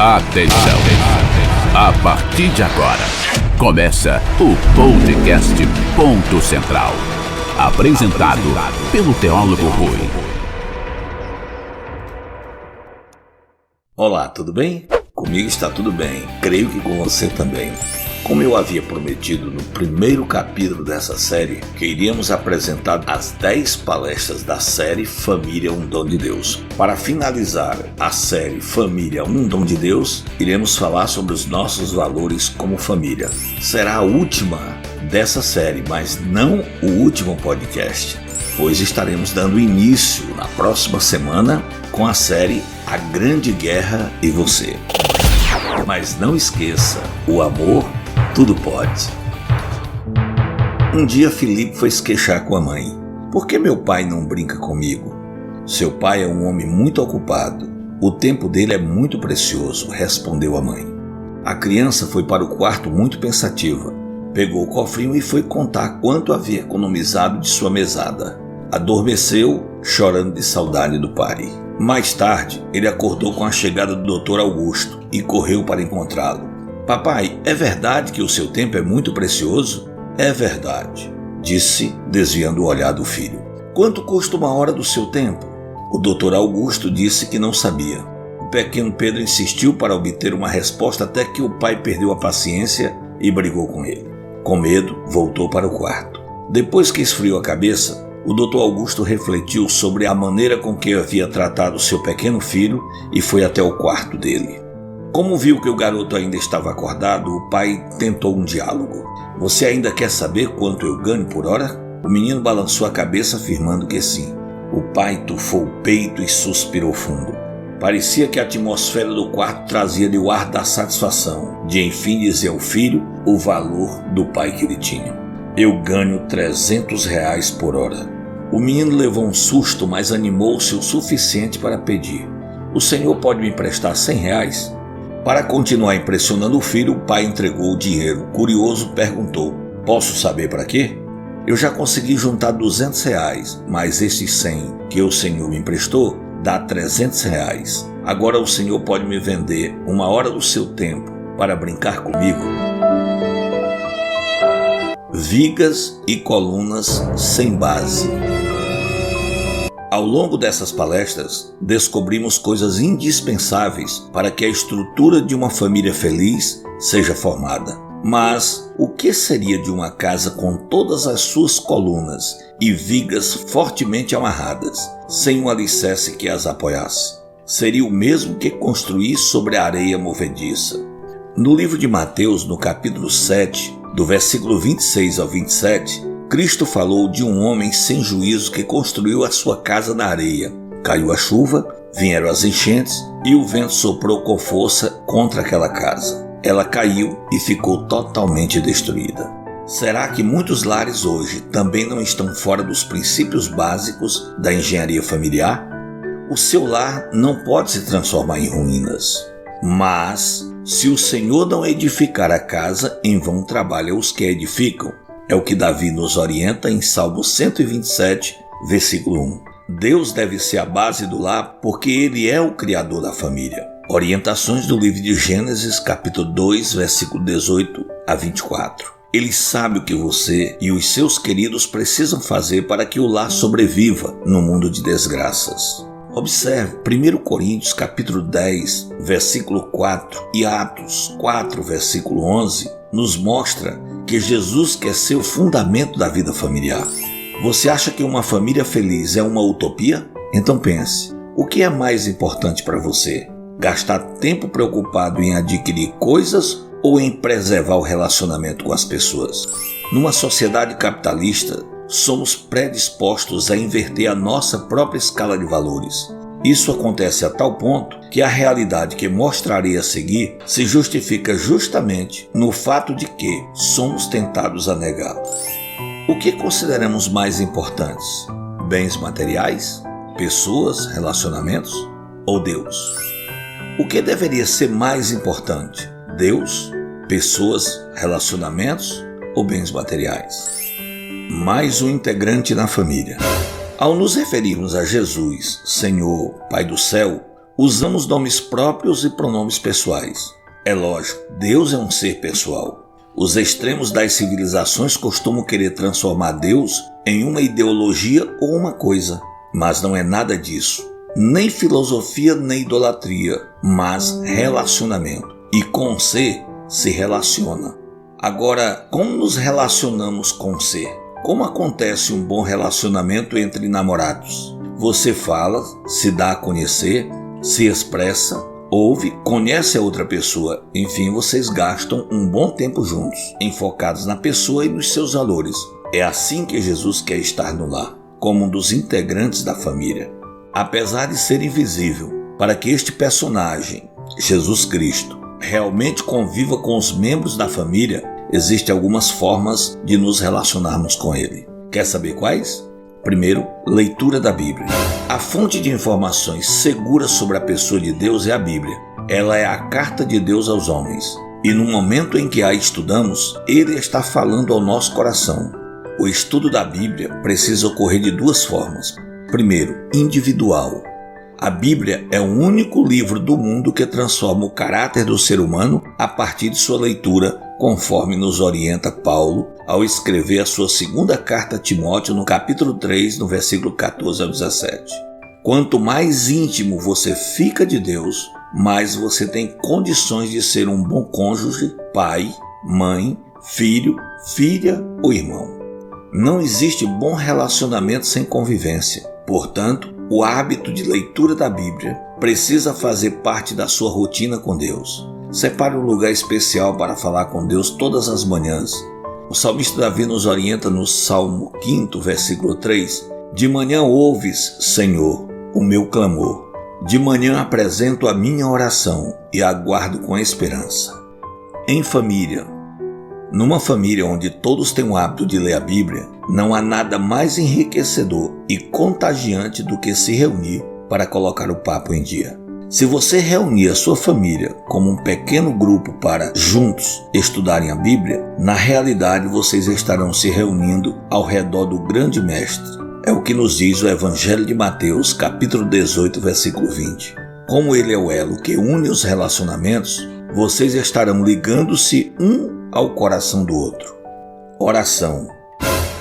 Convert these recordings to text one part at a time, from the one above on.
Atenção! A partir de agora, começa o podcast Ponto Central. Apresentado pelo teólogo Rui. Olá, tudo bem? Comigo está tudo bem, creio que com você também. Como eu havia prometido no primeiro capítulo dessa série, que iríamos apresentar as 10 palestras da série Família, um Dom de Deus. Para finalizar a série Família, um Dom de Deus, iremos falar sobre os nossos valores como família. Será a última dessa série, mas não o último podcast, pois estaremos dando início na próxima semana com a série A Grande Guerra e Você. Mas não esqueça, o amor tudo pode. Um dia Filipe foi se queixar com a mãe. Por que meu pai não brinca comigo? Seu pai é um homem muito ocupado. O tempo dele é muito precioso, respondeu a mãe. A criança foi para o quarto muito pensativa. Pegou o cofrinho e foi contar quanto havia economizado de sua mesada. Adormeceu, chorando de saudade do pai. Mais tarde, ele acordou com a chegada do Dr. Augusto e correu para encontrá-lo. Papai, é verdade que o seu tempo é muito precioso? É verdade, disse, desviando o olhar do filho. Quanto custa uma hora do seu tempo? O Dr. Augusto disse que não sabia. O pequeno Pedro insistiu para obter uma resposta até que o pai perdeu a paciência e brigou com ele. Com medo, voltou para o quarto. Depois que esfriou a cabeça, o Dr. Augusto refletiu sobre a maneira com que havia tratado seu pequeno filho e foi até o quarto dele. Como viu que o garoto ainda estava acordado, o pai tentou um diálogo. Você ainda quer saber quanto eu ganho por hora? O menino balançou a cabeça afirmando que sim. O pai tufou o peito e suspirou fundo. Parecia que a atmosfera do quarto trazia-lhe o ar da satisfação, de enfim dizer ao filho o valor do pai que ele tinha. Eu ganho R$300 por hora. O menino levou um susto, mas animou-se o suficiente para pedir. O senhor pode me emprestar R$100? Para continuar impressionando o filho, o pai entregou o dinheiro. Curioso, perguntou, posso saber para quê? Eu já consegui juntar R$200, mas esses 100 que o senhor me emprestou dá R$300. Agora o senhor pode me vender uma hora do seu tempo para brincar comigo? Vigas e colunas sem base. Ao longo dessas palestras, descobrimos coisas indispensáveis para que a estrutura de uma família feliz seja formada. Mas o que seria de uma casa com todas as suas colunas e vigas fortemente amarradas, sem um alicerce que as apoiasse? Seria o mesmo que construir sobre a areia movediça. No livro de Mateus, no capítulo 7, do versículo 26 ao 27, Cristo falou de um homem sem juízo que construiu a sua casa na areia. Caiu a chuva, vieram as enchentes e o vento soprou com força contra aquela casa. Ela caiu e ficou totalmente destruída. Será que muitos lares hoje também não estão fora dos princípios básicos da engenharia familiar? O seu lar não pode se transformar em ruínas. Mas, se o Senhor não edificar a casa, em vão trabalham os que a edificam. É o que Davi nos orienta em Salmo 127, versículo 1. Deus deve ser a base do lar porque Ele é o Criador da família. Orientações do livro de Gênesis, capítulo 2, versículo 18 a 24. Ele sabe o que você e os seus queridos precisam fazer para que o lar sobreviva no mundo de desgraças. Observe 1 Coríntios capítulo 10, versículo 4 e Atos 4, versículo 11, nos mostra que Jesus quer ser o fundamento da vida familiar. Você acha que uma família feliz é uma utopia? Então pense, o que é mais importante para você? Gastar tempo preocupado em adquirir coisas ou em preservar o relacionamento com as pessoas? Numa sociedade capitalista, somos predispostos a inverter a nossa própria escala de valores. Isso acontece a tal ponto que a realidade que mostrarei a seguir se justifica justamente no fato de que somos tentados a negá-lo. O que consideramos mais importantes? Bens materiais? Pessoas? Relacionamentos? Ou Deus? O que deveria ser mais importante? Deus? Pessoas? Relacionamentos? Ou bens materiais? Mais um integrante na família. Ao nos referirmos a Jesus, Senhor, Pai do céu, Usamos nomes próprios e pronomes pessoais. É lógico, Deus é um ser pessoal. Os extremos das civilizações costumam querer transformar Deus em uma ideologia ou uma coisa, mas não é nada disso. Nem filosofia, nem idolatria, mas relacionamento. E com o ser se relaciona. Agora, como nos relacionamos com o ser? Como acontece um bom relacionamento entre namorados? Você fala, se dá a conhecer, se expressa, ouve, conhece a outra pessoa. Enfim, vocês gastam um bom tempo juntos, enfocados na pessoa e nos seus valores. É assim que Jesus quer estar no lar, como um dos integrantes da família. Apesar de ser invisível, para que este personagem, Jesus Cristo, realmente conviva com os membros da família, existem algumas formas de nos relacionarmos com ele. Quer saber quais? Primeiro, leitura da Bíblia. A fonte de informações seguras sobre a pessoa de Deus é a Bíblia. Ela é a carta de Deus aos homens. E no momento em que a estudamos, Ele está falando ao nosso coração. O estudo da Bíblia precisa ocorrer de duas formas. Primeiro, individual. A Bíblia é o único livro do mundo que transforma o caráter do ser humano a partir de sua leitura, conforme nos orienta Paulo ao escrever a sua segunda carta a Timóteo no capítulo 3, no versículo 14 ao 17. Quanto mais íntimo você fica de Deus, mais você tem condições de ser um bom cônjuge, pai, mãe, filho, filha ou irmão. Não existe bom relacionamento sem convivência. Portanto, o hábito de leitura da Bíblia precisa fazer parte da sua rotina com Deus. Separe um lugar especial para falar com Deus todas as manhãs. O salmista Davi nos orienta no Salmo 5, versículo 3: De manhã ouves, Senhor, o meu clamor. De manhã apresento a minha oração e aguardo com esperança. Em família. Numa família onde todos têm o hábito de ler a Bíblia, não há nada mais enriquecedor e contagiante do que se reunir para colocar o papo em dia. Se você reunir a sua família como um pequeno grupo para, juntos, estudarem a Bíblia, na realidade vocês estarão se reunindo ao redor do grande mestre. É o que nos diz o Evangelho de Mateus, capítulo 18, versículo 20. Como ele é o elo que une os relacionamentos, vocês estarão ligando-se um ao coração do outro. Oração.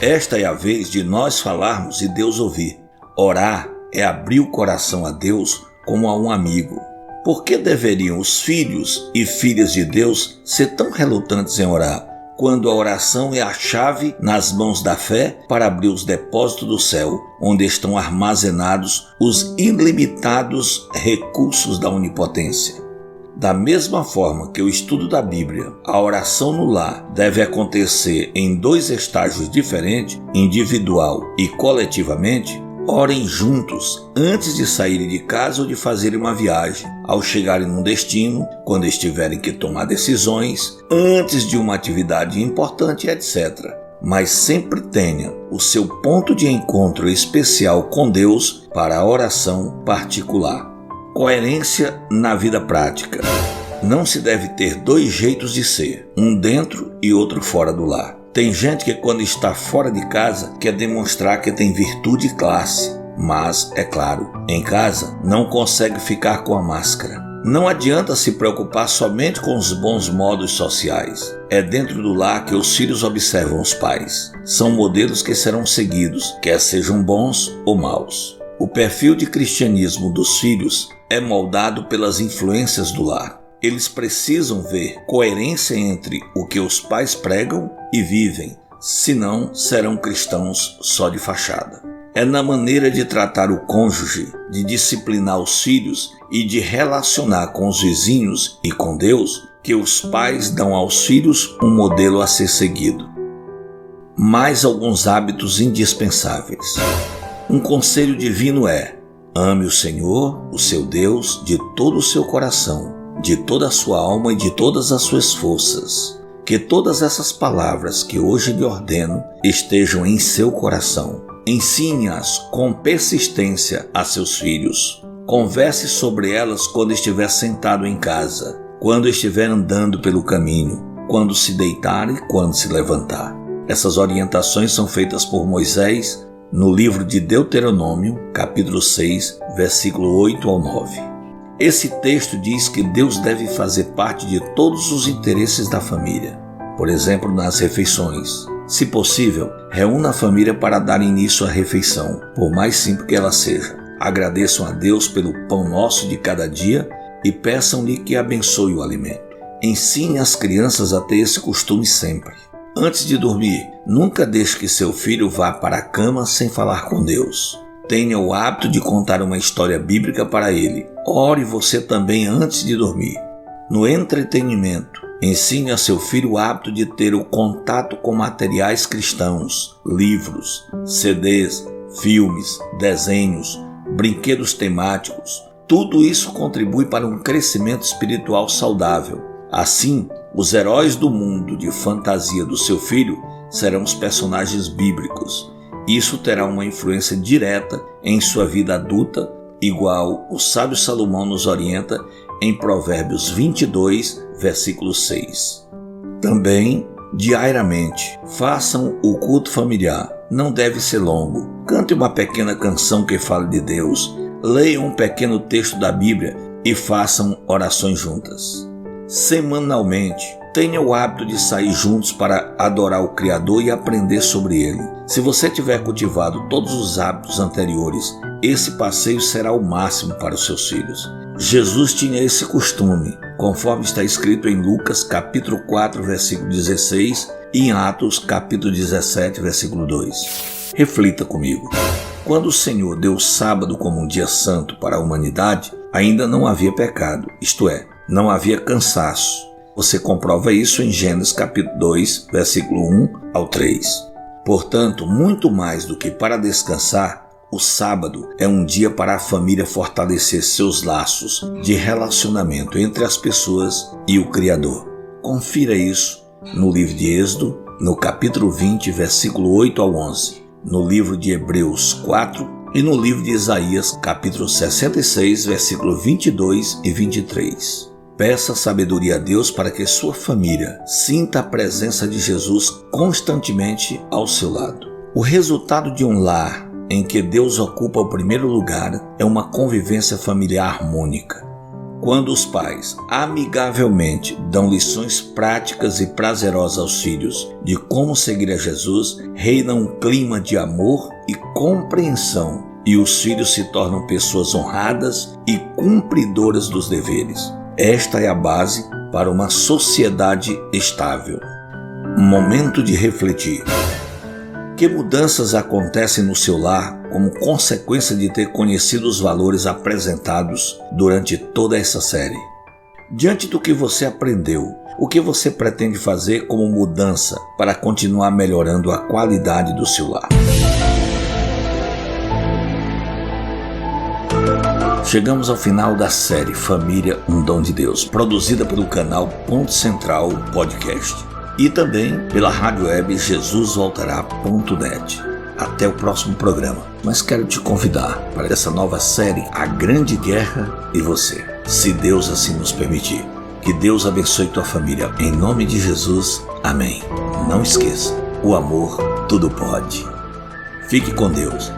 Esta é a vez de nós falarmos e Deus ouvir. Orar é abrir o coração a Deus como a um amigo. Por que deveriam os filhos e filhas de Deus ser tão relutantes em orar, quando a oração é a chave nas mãos da fé para abrir os depósitos do céu, onde estão armazenados os ilimitados recursos da onipotência? Da mesma forma que o estudo da Bíblia, a oração no lar deve acontecer em dois estágios diferentes, individual e coletivamente. Orem juntos antes de saírem de casa ou de fazerem uma viagem, ao chegarem num destino, quando estiverem que tomar decisões, antes de uma atividade importante, etc. Mas sempre tenha o seu ponto de encontro especial com Deus para a oração particular. Coerência na vida prática. Não se deve ter dois jeitos de ser, um dentro e outro fora do lar. Tem gente que quando está fora de casa quer demonstrar que tem virtude e classe, mas, é claro, em casa não consegue ficar com a máscara. Não adianta se preocupar somente com os bons modos sociais. É dentro do lar que os filhos observam os pais. São modelos que serão seguidos, quer sejam bons ou maus. O perfil de cristianismo dos filhos é moldado pelas influências do lar. Eles precisam ver coerência entre o que os pais pregam e vivem, senão serão cristãos só de fachada. É na maneira de tratar o cônjuge, de disciplinar os filhos e de relacionar com os vizinhos e com Deus que os pais dão aos filhos um modelo a ser seguido. Mais alguns hábitos indispensáveis. Um conselho divino é: ame o Senhor, o seu Deus, de todo o seu coração, de toda a sua alma e de todas as suas forças. Que todas essas palavras que hoje lhe ordeno estejam em seu coração. Ensine-as com persistência a seus filhos. Converse sobre elas quando estiver sentado em casa, quando estiver andando pelo caminho, quando se deitar e quando se levantar. Essas orientações são feitas por Moisés no livro de Deuteronômio, capítulo 6, versículo 8 ao 9. Esse texto diz que Deus deve fazer parte de todos os interesses da família. Por exemplo, nas refeições. Se possível, reúna a família para dar início à refeição, por mais simples que ela seja. Agradeçam a Deus pelo pão nosso de cada dia e peçam-lhe que abençoe o alimento. Ensine as crianças a ter esse costume sempre. Antes de dormir, nunca deixe que seu filho vá para a cama sem falar com Deus. Tenha o hábito de contar uma história bíblica para ele. Ore você também antes de dormir. No entretenimento, ensine a seu filho o hábito de ter o contato com materiais cristãos, livros, CDs, filmes, desenhos, brinquedos temáticos. Tudo isso contribui para um crescimento espiritual saudável. Assim, os heróis do mundo de fantasia do seu filho serão os personagens bíblicos. Isso terá uma influência direta em sua vida adulta, igual o sábio Salomão nos orienta em Provérbios 22, versículo 6. Também, diariamente, façam o culto familiar. Não deve ser longo. Cante uma pequena canção que fale de Deus. Leiam um pequeno texto da Bíblia e façam orações juntas. Semanalmente, tenha o hábito de sair juntos para adorar o Criador e aprender sobre Ele. Se você tiver cultivado todos os hábitos anteriores, esse passeio será o máximo para os seus filhos. Jesus tinha esse costume, conforme está escrito em Lucas capítulo 4, versículo 16 e em Atos capítulo 17, versículo 2. Reflita comigo. Quando o Senhor deu o sábado como um dia santo para a humanidade, ainda não havia pecado, isto é, não havia cansaço. Você comprova isso em Gênesis capítulo 2, versículo 1 ao 3. Portanto, muito mais do que para descansar, o sábado é um dia para a família fortalecer seus laços de relacionamento entre as pessoas e o Criador. Confira isso no livro de Êxodo, no capítulo 20, versículo 8 ao 11, no livro de Hebreus 4 e no livro de Isaías, capítulo 66, versículo 22 e 23. Peça sabedoria a Deus para que sua família sinta a presença de Jesus constantemente ao seu lado. O resultado de um lar em que Deus ocupa o primeiro lugar é uma convivência familiar harmônica. Quando os pais amigavelmente dão lições práticas e prazerosas aos filhos de como seguir a Jesus, reina um clima de amor e compreensão e os filhos se tornam pessoas honradas e cumpridoras dos deveres. Esta é a base para uma sociedade estável. Momento de refletir. Que mudanças acontecem no seu lar como consequência de ter conhecido os valores apresentados durante toda essa série? Diante do que você aprendeu, o que você pretende fazer como mudança para continuar melhorando a qualidade do seu lar? Chegamos ao final da série Família, um Dom de Deus, produzida pelo canal Ponto Central Podcast e também pela rádio web jesusvoltará.net. Até o próximo programa, mas quero te convidar para essa nova série A Grande Guerra e Você, se Deus assim nos permitir. Que Deus abençoe tua família, em nome de Jesus, amém. Não esqueça, o amor tudo pode. Fique com Deus